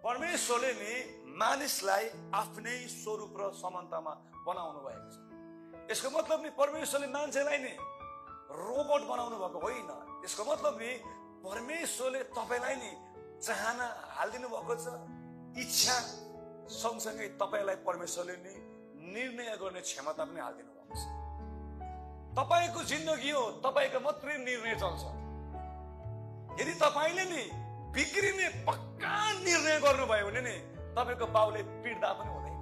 परमेश्वरले नि मानिसलाई आफ्नै स्वरूप र समानतामा बनाउनु भएको छ। यसको मतलब नि परमेश्वरले मान्छेलाई नि रोबोट बनाउनु भएको होइन। यसको मतलब नि परमेश्वरले तपाईलाई नि चाहना हालिदिनु भएको छ। इच्छा सँगसँगै तपाईलाई परमेश्वरले नि निर्णय गर्ने क्षमता पनि हालिदिनु भएको छ। तपाईको जिन्दगी हो, तपाईको मात्रै निर्णय चल्छ। यदि तपाईले नि बिग्रिने पक्का निर्णय गर्नुभयो भने नि तपाईको बाउले पिट्दा पनि हुँदैन।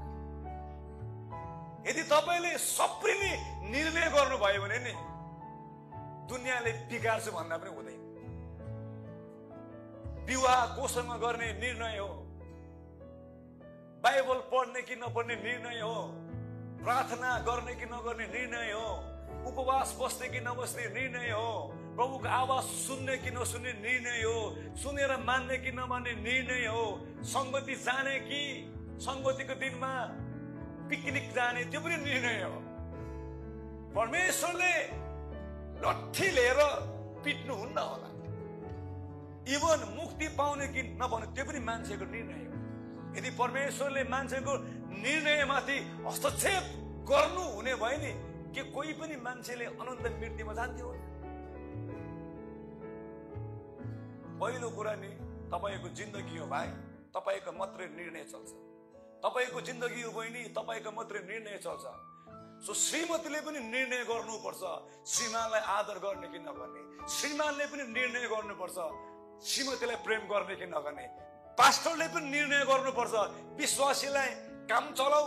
यदि तपाईले सप्रिने निर्णय गर्नुभयो भने नि दुनियाँले बिगार्छु भन्दा पनि हुँदैन। विवाह कोसँग गर्ने निर्णय हो, बाइबल पढ्ने कि नपढ्ने निर्णय हो, प्रार्थना गर्ने कि नगर्ने निर्णय हो, उपवास बस्ने कि नबस्ने निर्णय हो, प्रभुको आवाज सुन्ने कि नसुन्ने निर्णय हो, सुनेर मान्ने कि नमान्ने निर्णय हो, संगति जाने कि संगतिको दिनमा पिकनिक जाने त्यो पनि निर्णय हो। परमेश्वरले लट्ठी लिएर पिट्नु हुन्न होला। इवन मुक्ति पाउने कि नपाउने त्यो पनि मान्छेको निर्णय हो। यदि परमेश्वरले मान्छेको निर्णयमाथि हस्तक्षेप गर्नु हुने भयो नि के कोही पनि मान्छेले अनन्त मृत्युमा जान्थ्यो? पहिलो कुरा नि तपाईको जिन्दगी हो भाइ, तपाईको मात्रै निर्णय चल्छ। तपाईको जिन्दगी हो बहिनी, तपाईको मात्रै निर्णय चल्छ। सो श्रीमतीले पनि निर्णय गर्नुपर्छ श्रीमानलाई आदर गर्ने कि नगर्ने। श्रीमानले पनि निर्णय गर्नुपर्छ श्रीमतीलाई प्रेम गर्ने कि नगर्ने। पास्टरले पनि निर्णय गर्नुपर्छ विश्वासीलाई काम चलाऊ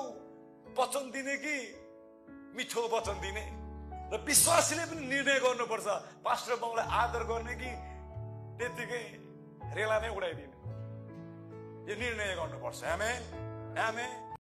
वचन दिने कि मिठो वचन दिने। र विश्वासीले पनि निर्णय गर्नुपर्छ पास्टर बाउलाई आदर गर्ने कि त्यतिकै रेला नै उडाइदिने। यो निर्णय गर्नुपर्छ। आमेन, आमेन।